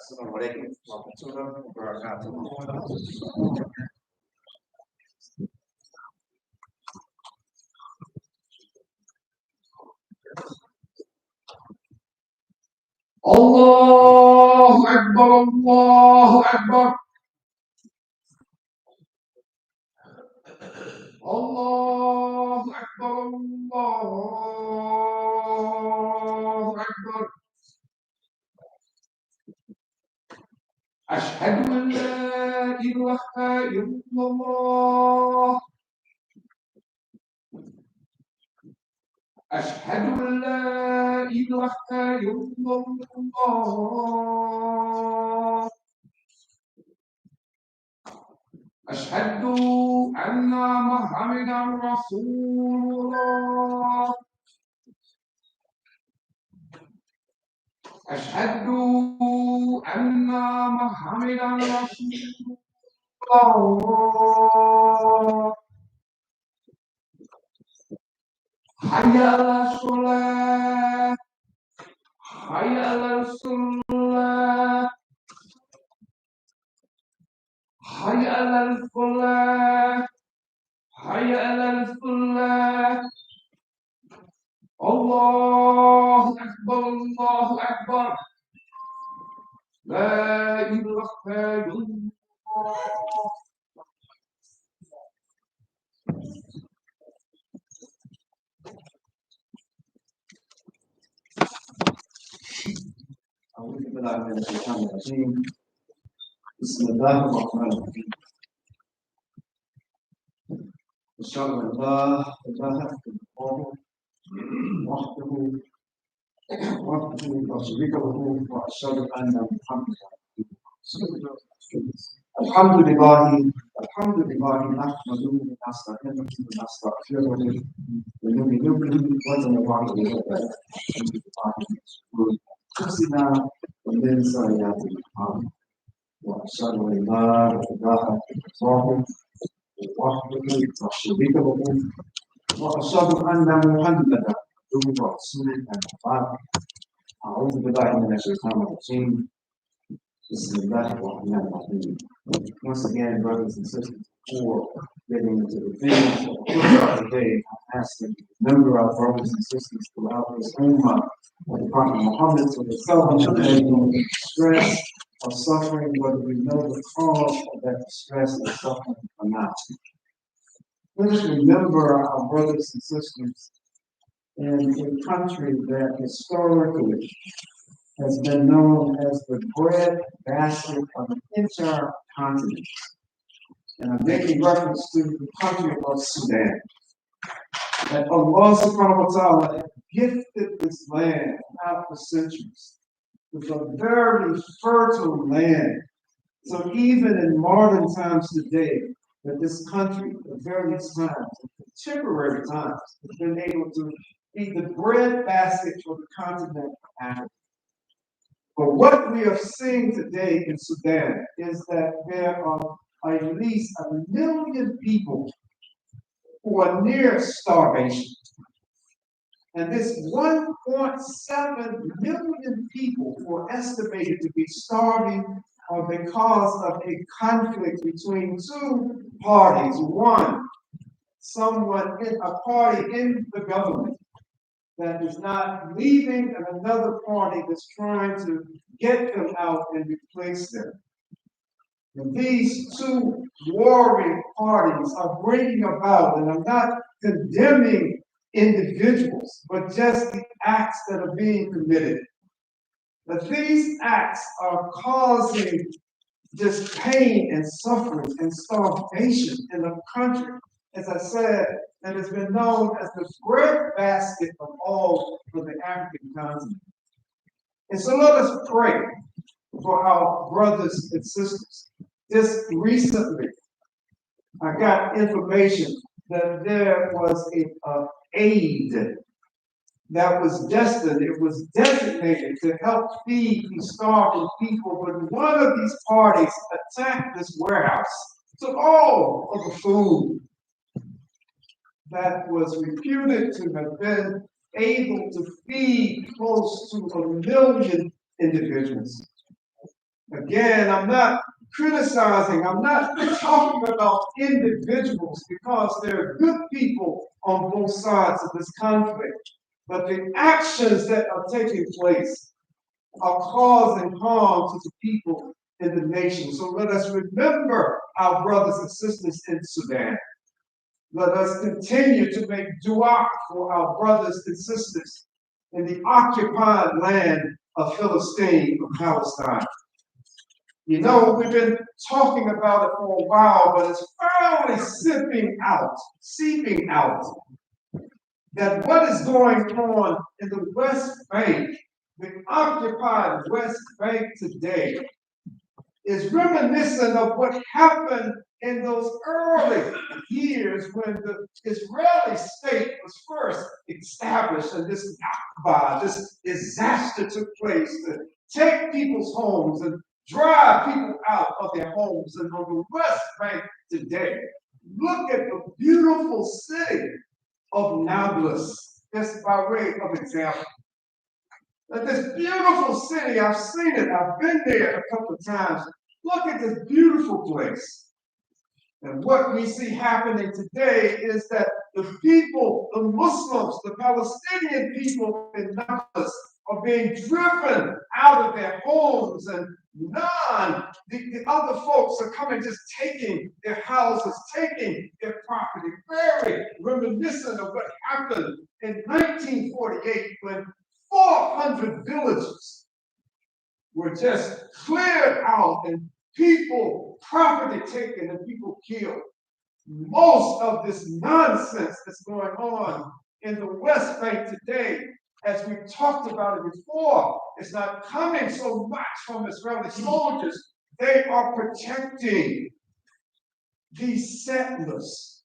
Assalamualaikum warahmatullahi wabarakatuh. Allahu Akbar, Allahu Akbar. Allahu Akbar, Allahu Akbar. Ashhadu an la ilaha illallah. أشهد أن لا إله إلا الله. أشهد أن محمدا رسول الله. أشهد أن محمدا رسول الله. حي على الصلاة، حي على الصلاة، حي على الفلاح، حي على الفلاح. الله أكبر، الله أكبر. لا إله إلا الله. أعوذ بالله من الشيطان الرجيم. بسم الله الرحمن الرحيم. أشهد أن لا إله إلا الله وحده لا شريك له وأشهد أن محمدا الحمد لله نحمده ونستعينه ونستغفره ونؤمن به ونتوكل عليه أنفسنا ومن سيئات أعمالنا وأشهد أن لا إله إلا الله وحده لا شريك له وأشهد أن محمدا عبده ورسوله أما بعد أعوذ بالله من الشيطان الرجيم بسم الله الرحمن الرحيم. Once again, brothers and sisters, before getting into the things of the Qur'an today, I'm asking to remember our brothers and sisters throughout this ummah of the Prophet Muhammad to the stress or suffering, whether we know the cause of that distress or suffering or not. Let us remember our brothers and sisters in a country that historically has been known as the bread basket of the entire continent. And I'm making reference to the country of Sudan. That Allah subhanahu wa ta'ala had gifted this land out for centuries with a very fertile land. So even in modern times today, that this country at various times, contemporary times, has been able to be the bread basket for the continent of Africa. But what we are seeing today in Sudan is that there are at least 1 million people who are near starvation. And this 1.7 million people who are estimated to be starving are because of a conflict between two parties. One, someone in a party in the government that is not leaving, and another party that's trying to get them out and replace them. And these two warring parties are bringing about, and I'm not condemning individuals, but just the acts that are being committed. But these acts are causing this pain and suffering and starvation in the country as I said, that has been known as the breadbasket of all of the African continent. And so let us pray for our brothers and sisters. Just recently, I got information that there was a aid that was destined, it was designated to help feed these starving people, but one of these parties attacked this warehouse, took all of the food that was reputed to have been able to feed close to 1 million individuals. Again, I'm not criticizing, I'm not talking about individuals because there are good people on both sides of this conflict. But the actions that are taking place are causing harm to the people in the nation. So let us remember our brothers and sisters in Sudan. Let us continue to make dua for our brothers and sisters in the occupied land of Philistine, of Palestine. You know, we've been talking about it for a while, but it's finally seeping out, that what is going on in the West Bank, the occupied West Bank today, is reminiscent of what happened in those early years when the Israeli state was first established and this Nakba, this disaster took place to take people's homes and drive people out of their homes. And on the West Bank today, look at the beautiful city of Nablus, just by way of example. That this beautiful city, I've seen it, I've been there a couple of times. Look at this beautiful place. And what we see happening today is that the people, the Muslims, the Palestinian people in Nablus are being driven out of their homes, and the other folks are coming, just taking their houses, taking their property. Very reminiscent of what happened in 1948 when 400 villages were just cleared out and people, property taken and people killed. Most of this nonsense that's going on in the West Bank today, as we talked about it before, is not coming so much from Israeli soldiers. They are protecting these settlers.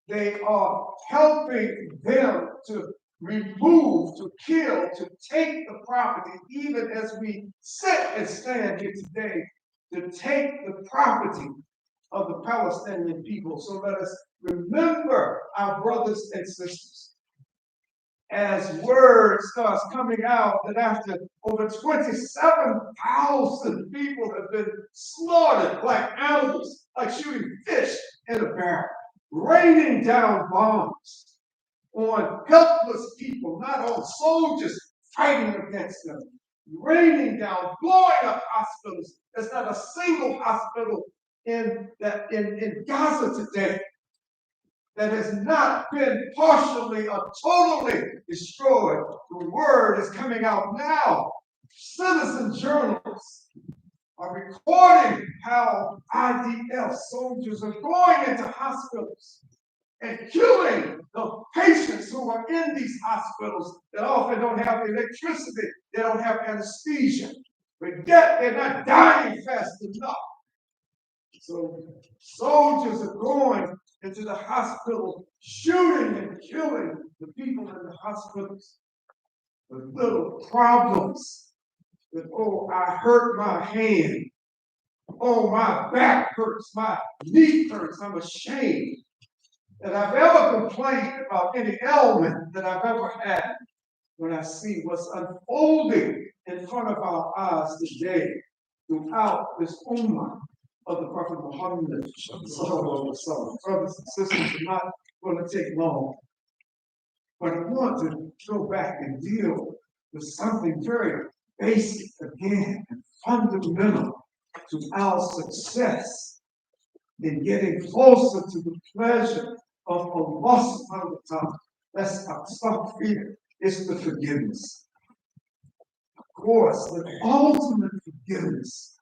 They are helping them to remove, to kill, to take the property, even as we sit and stand here today, to take the property of the Palestinian people. So let us remember our brothers and sisters. As word starts coming out that after over 27,000 people have been slaughtered like animals, like shooting fish in a barrel, raining down bombs on helpless people, not on soldiers fighting against them, raining down, blowing up hospitals. There's not a single hospital in Gaza today that has not been partially or totally destroyed. The word is coming out now. Citizen journalists are recording how IDF soldiers are going into hospitals and killing the patients who are in these hospitals that often don't have electricity, they don't have anesthesia, but yet they're not dying fast enough. So soldiers are going into the hospital, shooting and killing the people in the hospitals with little problems. That, oh, I hurt my hand. Oh, my back hurts. My knee hurts. I'm ashamed that I've ever complained about any ailment that I've ever had when I see what's unfolding in front of our eyes today throughout this ummah of the Prophet Muhammad. Brothers and sisters, are not going to take long. But I want to go back and deal with something very basic again and fundamental to our success in getting closer to the pleasure of Allah subhanahu wa ta'ala. That's our fear. It's the forgiveness. Of course, the ultimate forgiveness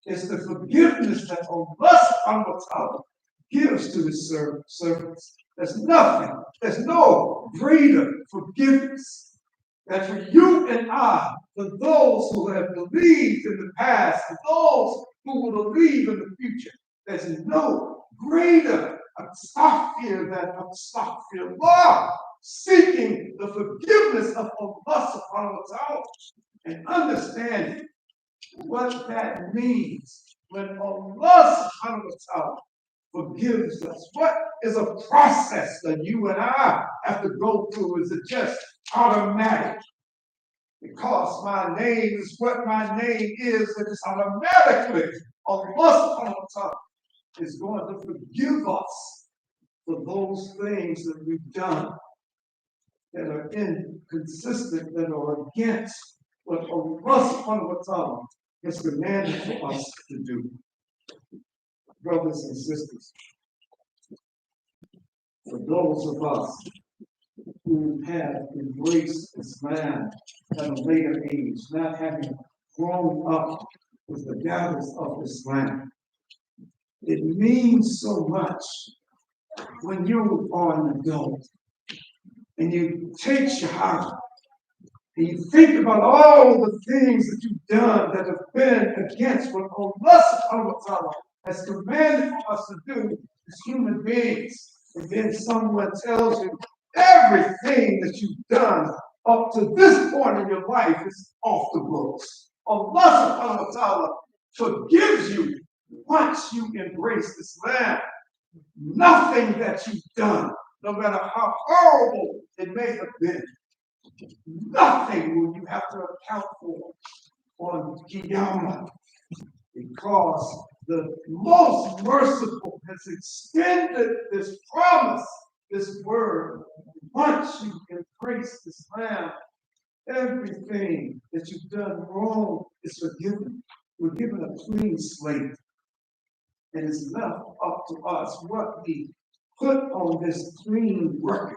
is the forgiveness that Allah subhanahu wa ta'ala gives to his servants. There's nothing, there's no greater forgiveness than for you and I, for those who have believed in the past, for those who will believe in the future. There's no greater astaghfirullah, seeking the forgiveness of Allah subhanahu wa ta'ala and understanding what that means when Allah subhanahu wa ta'ala forgives us. What is a process that you and I have to go through? Is it just automatic? Because my name is what my name is, and it's automatically Allah subhanahu wa ta'ala is going to forgive us for those things that we've done that are inconsistent, that are against what Allah subhanahu wa ta'ala has commanded for us to do. Brothers and sisters, for those of us who have embraced Islam at a later age, not having grown up with the guidance of Islam, it means so much when you are an adult and you take Shahada and you think about all the things that you've done that have been against what Allah subhanahu wa ta'ala has commanded us to do as human beings. And then someone tells you everything that you've done up to this point in your life is off the books. Allah subhanahu wa ta'ala forgives you once you embrace Islam. Nothing that you've done, no matter how horrible it may have been, nothing will you have to account for on Qiyamah, because the most merciful has extended this promise, this word. Once you embrace Islam, everything that you've done wrong is forgiven. We're given a clean slate. And it's left up to us what we put on this clean record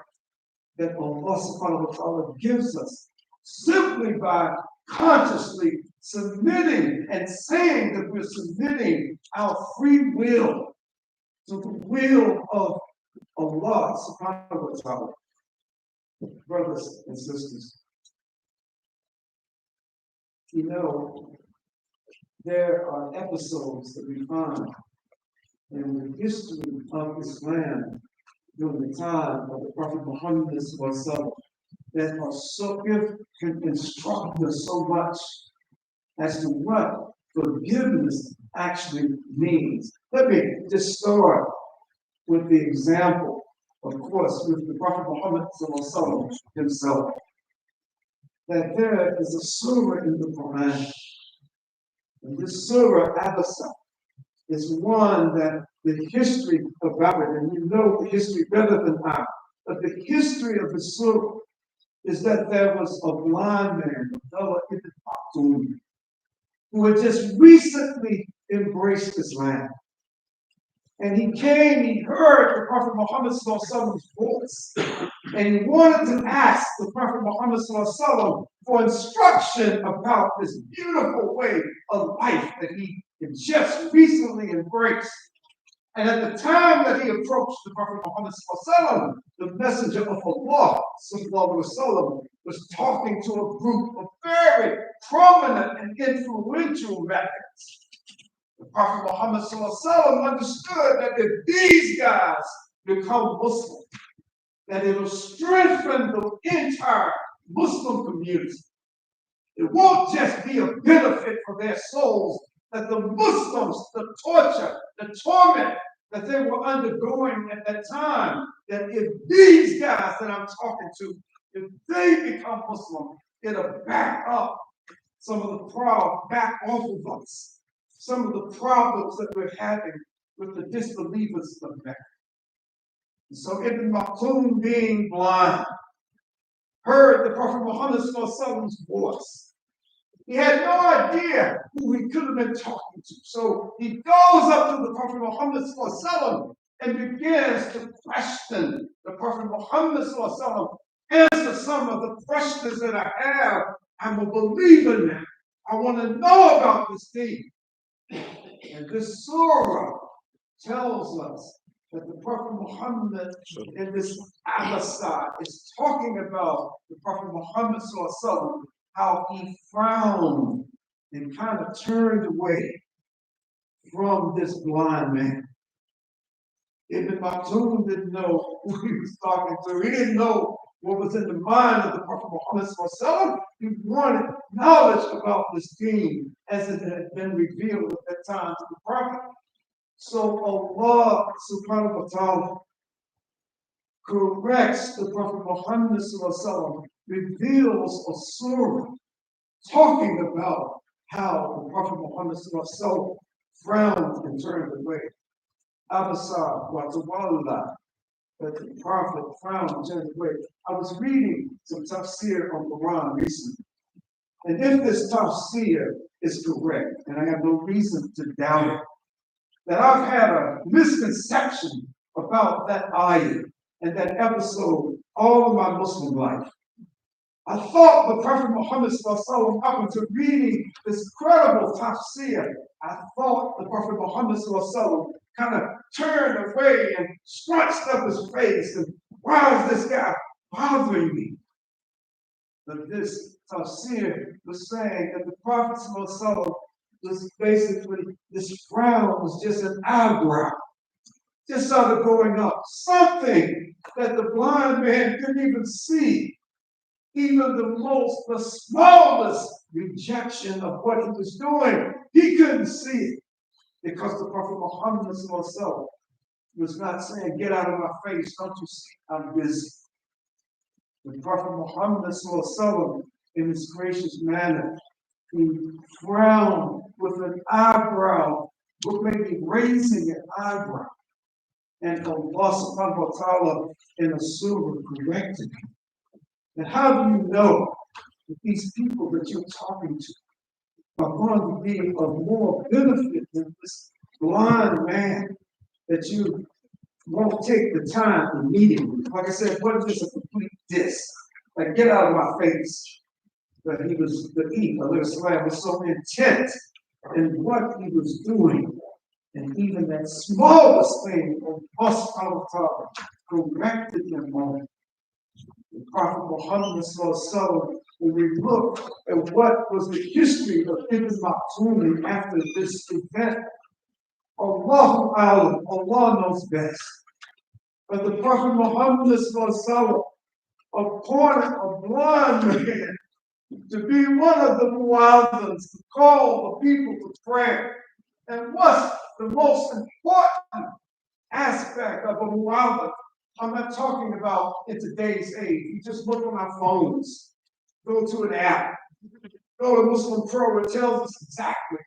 that Allah subhanahu wa ta'ala gives us simply by consciously submitting and saying that we're submitting our free will to the will of Allah subhanahu wa ta'ala. Brothers and sisters, you know, there are episodes that we find in the history of Islam during the time of the Prophet Muhammad that are so can instruct us so much as to what forgiveness actually means. Let me just start with the example, of course, with the Prophet Muhammad himself. That there is a surah in the Qur'an, and this surah, Abasa, is one that the history about it, and you know the history better than I, but the history of the surah is that there was a blind man, Abdullah ibn Maktoum, who had just recently embraced Islam. And he came, he heard the Prophet Muhammad's voice, and he wanted to ask the Prophet Muhammad for instruction about this beautiful way of life that he had just recently embraced. And at the time that he approached the Prophet Muhammad, the messenger of Allah was talking to a group of very prominent and influential rabbis. The Prophet Muhammad understood that if these guys become Muslim, that it will strengthen the entire Muslim community. It won't just be a benefit for their souls, that the Muslims, the torture, the torment that they were undergoing at that time, that if these guys that I'm talking to, if they become Muslim, it'll back up some of the problem, back off of us, some of the problems that we're having with the disbelievers of that. So Ibn Maktoum, being blind, heard the Prophet Muhammad's voice. He had no idea who he could have been talking to. So he goes up to the Prophet Muhammad and begins to question the Prophet Muhammad. Answer some of the questions that I have. I'm a believer now. I want to know about this thing. And this surah tells us that the Prophet Muhammad in this Abasad is talking about the Prophet Muhammad sallallahu how he frowned and kind of turned away from this blind man. Ibn Maktoum didn't know who he was talking to. He didn't know what was in the mind of the Prophet Muhammad sallallahu. He wanted knowledge about this deen as it had been revealed at that time to the Prophet. So Allah subhanahu wa ta'ala corrects the Prophet Muhammad sallallahu, reveals a surah talking about how the Prophet Muhammad sallallahu frowned and turned away. Abasa wa tawalla, that the Prophet frowned and turned away. I was reading some tafsir on Qur'an recently. And if this tafsir is correct, and I have no reason to doubt it, that I've had a misconception about that ayah and that episode all of my Muslim life. I thought the Prophet Muhammad sallallahu up until reading this incredible tafsir, I thought the Prophet Muhammad sallallahu kind of turned away and scrunched up his face and why is this guy bothering me? But this tafsir was saying that the Prophet sallallahu was basically, this frown was just an eyebrow, just started going up, something that the blind man couldn't even see. Even the smallest rejection of what he was doing, he couldn't see it because the Prophet Muhammad was not saying, get out of my face, don't you see I'm busy. The Prophet Muhammad in his gracious manner, he frowned with an eyebrow, with maybe raising an eyebrow. And Allah subhanahu wa ta'ala in a surah corrected him. And how do you know that these people that you're talking to are going to be of more benefit than this blind man that you won't take the time to meet him? Like I said, what is this a complete diss? Like, get out of my face. But the Islam was so intent in what he was doing. And even that smallest thing of Allah corrected him on. The Prophet Muhammad sallallahu, when we look at what was the history of Ibn Maktoum after this event, Allah knows best. But the Prophet Muhammad sallallahu appointed a blind man to be one of the mu'adhins, to call the people to prayer. And what's the most important aspect of a mu'adhin? I'm not talking about in today's age. You just look on our phones, go to an app, go to Muslim Pro, it tells us exactly,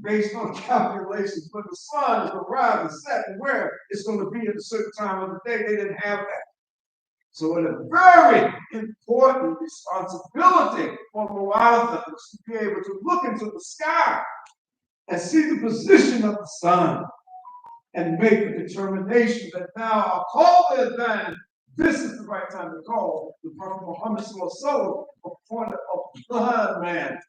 based on calculations, when the sun is arrived and set and where it's going to be at a certain time of the day. They didn't have that. So it's a very important responsibility for mu'adhins to be able to look into the sky and see the position of the sun and make a determination that now I'll call the adhan. This is the right time to call. The Prophet Muhammad sallallahu appointed a blind man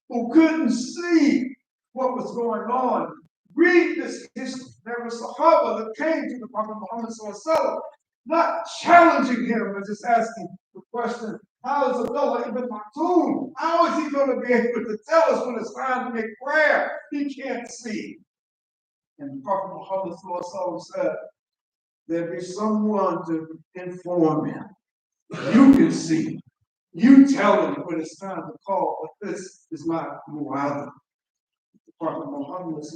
who couldn't see what was going on. Read this history. There was Sahaba that came to the Prophet Muhammad sallallahu, not challenging him, but just asking the question, how is Abdullah ibn Maktoum? How is he going to be able to tell us when it's time to make prayer? He can't see. And Prophet Muhammad said, there be someone to inform him. You can see. You tell him when it's time to call, but this is my mu'adhin. Prophet Muhammad is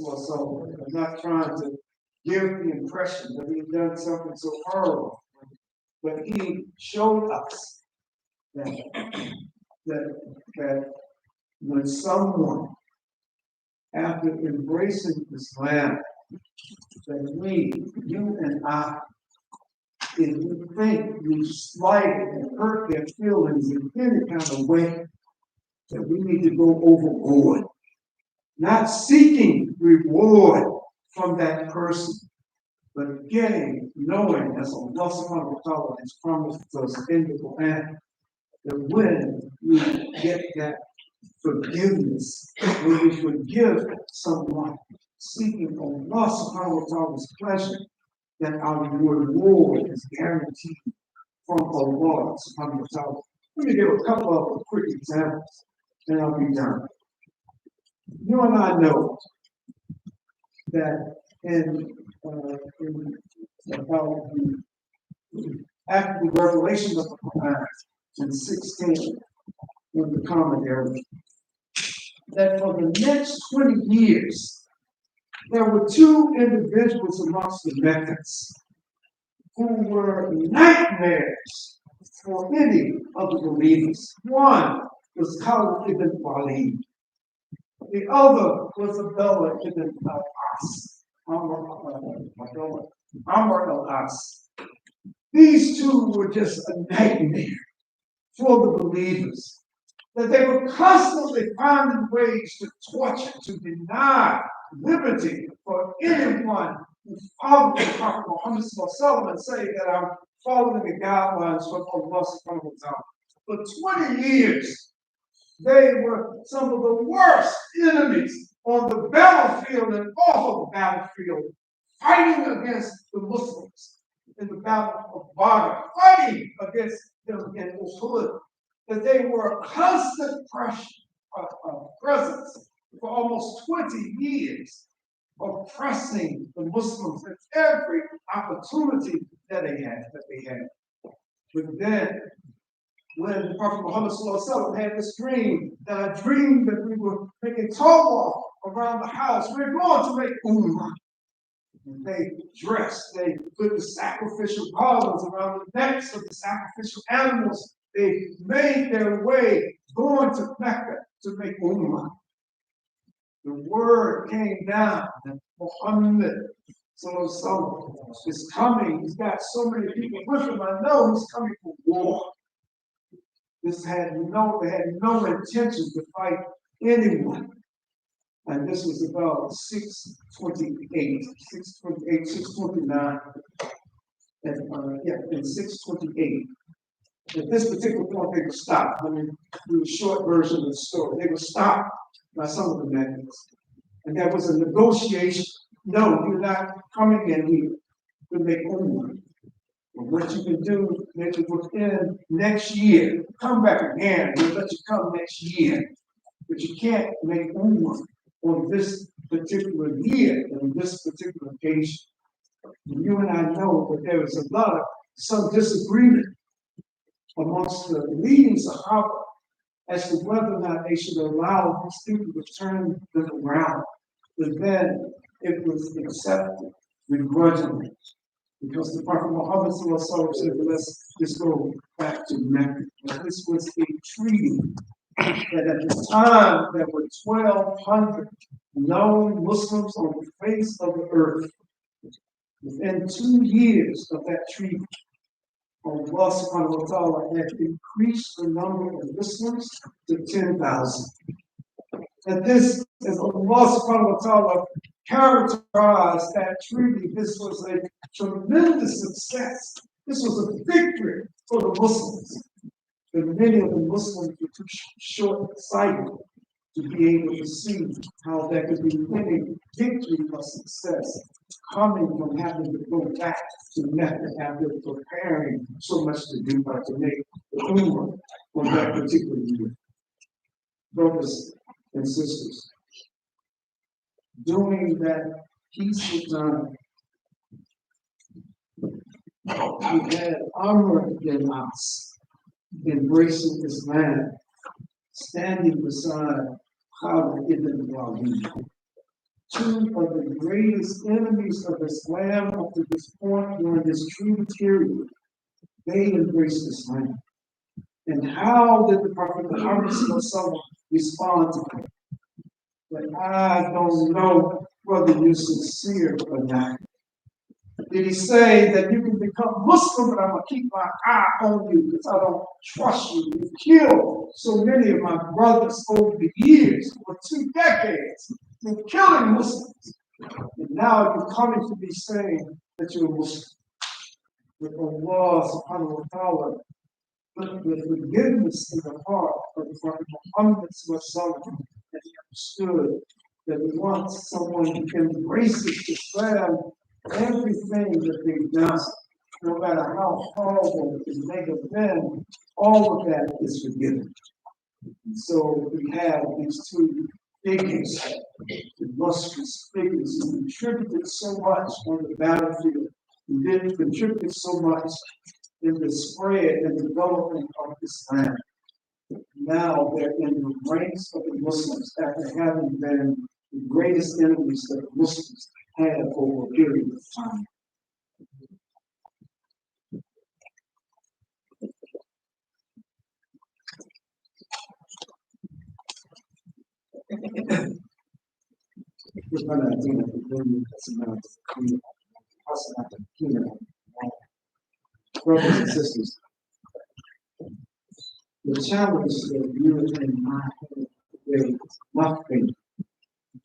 not trying to give the impression that he's done something so horrible, but he showed us that when someone, after embracing Islam, that we, you and I, if we think we slighted and hurt their feelings in any kind of way, that we need to go overboard, not seeking reward from that person, but knowing, as Allah subhanahu wa ta'ala has promised us in the Qur'an, that when we get that forgiveness, when we forgive someone, seeking Allah subhanahu wa ta'ala's pleasure, that our reward is guaranteed from Allah subhanahu wa ta'ala. Let me give a couple of quick examples, and I'll be done. You and I know that about after the revelation of the Qur'an in 16 in the commentary, that for the next 20 years, there were two individuals amongst the Meccans who were nightmares for any of the believers. One was Khalid ibn Walid. The other was Abdullah ibn al-As. Amr al-As. These two were just a nightmare for the believers. That they were constantly finding ways to torture, to deny liberty for anyone who followed the Prophet Muhammad and say that I'm following the guidelines from Allah subhanahu wa ta'ala. For 20 years, they were some of the worst enemies on the battlefield and off of the battlefield, fighting against the Muslims in the battle of Badr, fighting against them in Uhud. That they were a constant presence for almost 20 years, oppressing the Muslims at every opportunity that they had. But then, when the Prophet Muhammad had this dream, that I dreamed that we were making tawaf around the house, we're going to make ummah. They dressed, they put the sacrificial garlands around the necks of the sacrificial animals. They made their way going to Mecca to make ummah. The word came down that Muhammad is coming. He's got so many people with him. I know he's coming for war. They had no intention to fight anyone. And this was about 629. In 628. At this particular point, they were stopped. Let me do a short version of the story. They were stopped by some of the Meccans. And there was a negotiation. No, you're not coming in here to make ummah. But what you can do, maybe within next year, come back again. We'll let you come next year. But you can't make ummah on this particular year, on this particular occasion. And you and I know that there is some disagreement amongst the leading Sahaba as to whether or not they should allow these people to turn them around. But then it was accepted begrudgingly. Because the Prophet Muhammad said, let's just go back to Mecca. And this was a treaty that at the time there were 1,200 known Muslims on the face of the earth. Within 2 years of that treaty, Allah subhanahu wa ta'ala had increased the number of Muslims to 10,000. And this, as Allah subhanahu wa ta'ala characterized that treaty, this was a tremendous success. This was a victory for the Muslims. But many of the Muslims were too short-sighted to be able to see how there could be any victory or success coming from having to go back to Mecca after preparing so much to do to make the Ummah on that particular year. Brothers and sisters, during that peaceful time, we had Amr ibn al-As embracing Islam, standing beside Khalid ibn Walid. Two of the greatest enemies of Islam up to this point during this treaty period, they embraced Islam. And how did the Prophet Muhammad respond to them? But I don't know whether you're sincere or not. Did he say that you can become Muslim, but I'm going to keep my eye on you because I don't trust you? You killed so many of my brothers over the years, for 2 decades. You're killing Muslims. And now you're coming to be saying that you're a Muslim. With Allah subhanahu wa ta'ala, put the forgiveness in the heart of the Prophet Muhammad that he understood that once someone embraces Islam, everything that they've done, no matter how horrible it may have been, all of that is forgiven. And so we have these two figures, illustrious figures who contributed so much on the battlefield, who did contribute so much in the spread and development of this land. Now they're in the ranks of the Muslims after having been the greatest enemies that the Muslims had over a period of time. Brothers and sisters, the challenge that you and I have today is nothing.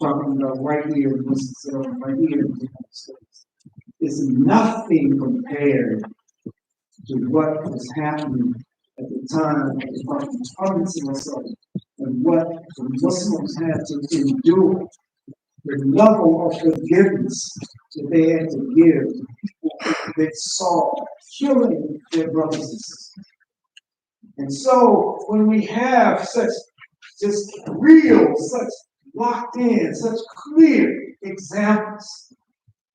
Talking about right here in Mississippi, right here in the United States, is nothing compared to what was happening at the time of the Prophet and what the Muslims had to endure, the level of forgiveness that they had to give, they saw killing their brothers and sisters. And so when we have such just real, such locked in, such clear examples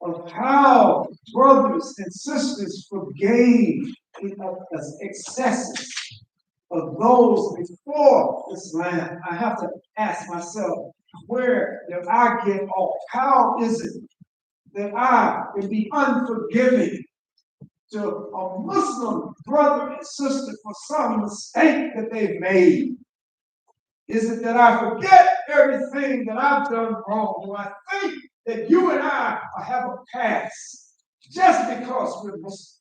of how brothers and sisters forgave the excesses of those before this land, I have to ask myself, where did I get off? How is it that I can be unforgiving to a Muslim brother and sister for some mistake that they've made? Is it that I forget everything that I've done wrong? Do I think that you and I have a past just because we're Muslim?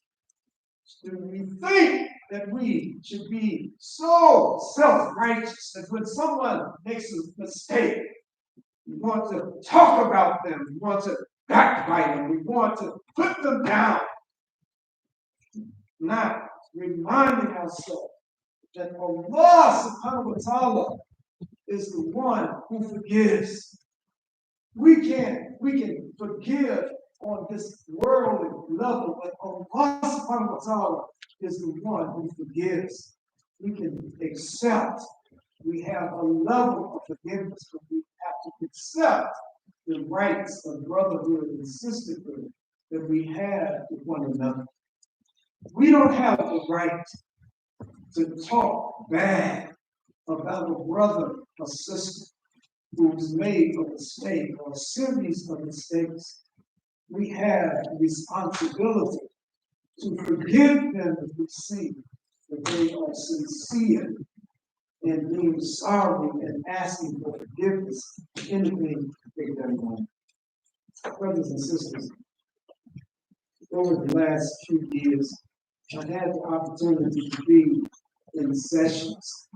Do we think that we should be so self-righteous that when someone makes a mistake, we want to talk about them, we want to backbite them, we want to put them down? Not reminding ourselves that Allah subhanahu wa ta'ala is the one who forgives. We can forgive on this worldly level, but Allah subhanahu wa ta'ala is the one who forgives. We can accept. We have a level of forgiveness, but we have to accept the rights of brotherhood and sisterhood that we have with one another. We don't have the right to talk bad about a brother or sister who's made a mistake or a series of mistakes. We have the responsibility to forgive them if we see that they are sincere in being sorry and asking for forgiveness for anything they've done wrong. Brothers and sisters, over the last few years, I had the opportunity to be in sessions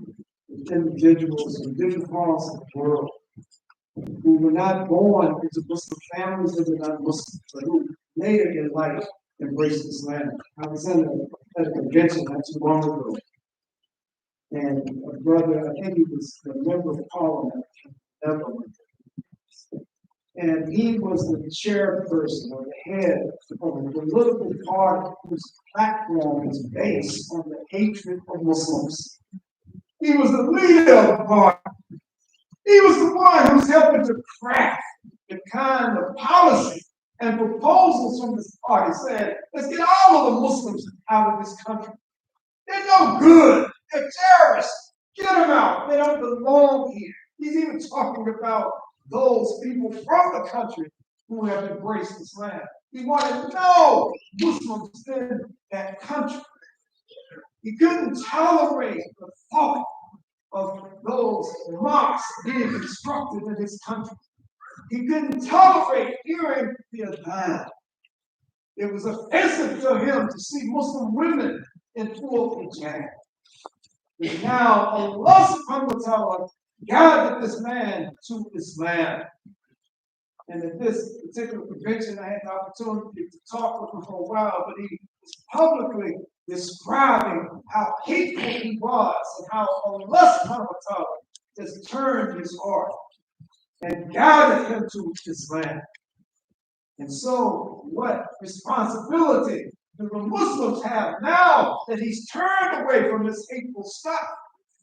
with individuals in different parts of the world who were not born into Muslim families, who were not Muslim, but who later in life embraced Islam. I was at a convention not too long ago, and a brother, I think he was a member of parliament, and he was the chairperson or the head of a political party whose platform is based on the hatred of Muslims. He was the leader of the party. He was the one who's helping to craft the kind of policy and proposals from this party saying, let's get all of the Muslims out of this country. They're no good. They're terrorists. Get them out. They don't belong here. He's even talking about those people from the country who have embraced Islam. He wanted no Muslims in that country. He couldn't tolerate the thought of those mosques being constructed in his country. He couldn't tolerate hearing the adhan. It was offensive to him to see Muslim women in full hijab. But now Allah subhanahu wa ta'ala guided this man to Islam. And at this particular convention, I had the opportunity to talk with him for a while, but he was publicly describing how hateful he was and how Allah subhanahu wa ta'ala has turned his heart and guided him to Islam. And so, what responsibility do the Muslims have now that he's turned away from this hateful stuff,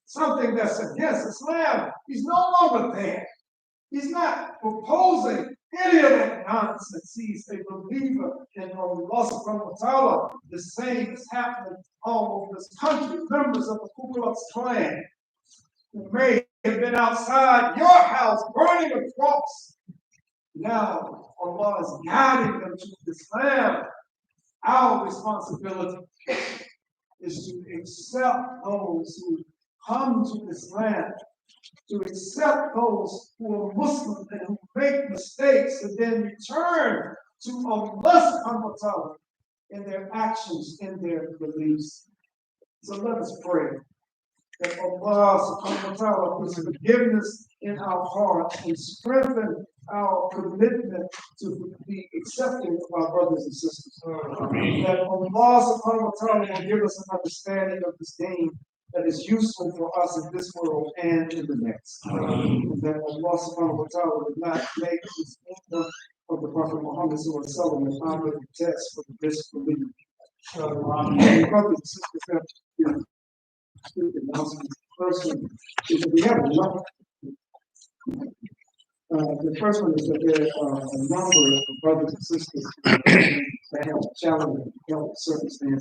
something that's against Islam? He's no longer there. He's not proposing any of that nonsense. He's a believer in Allah subhanahu wa ta'ala. The same is happening all over this country. Members of the Ku Klux Klan who may have been outside your house burning a cross. Now Allah is guiding them to Islam. Our responsibility is to accept those who come to Islam, to accept those who are Muslims and who make mistakes, and then return to Allah subhanahu wa ta'ala in their actions, in their beliefs. So let us pray that Allah subhanahu wa ta'ala puts forgiveness in our hearts and strengthen our commitment to be accepting of our brothers and sisters. That Allah subhanahu wa ta'ala will give us an understanding of this game that is useful for us in this world and in the next. And that Allah subhanahu wa ta'ala would not make this kingdom of the Prophet Muhammad sallallahu alaihi wasallam a test for the disbelieving. Brothers and sisters, announcements. First one is that we have a lot. The first one is that there are a number of brothers and sisters that have challenging health circumstances.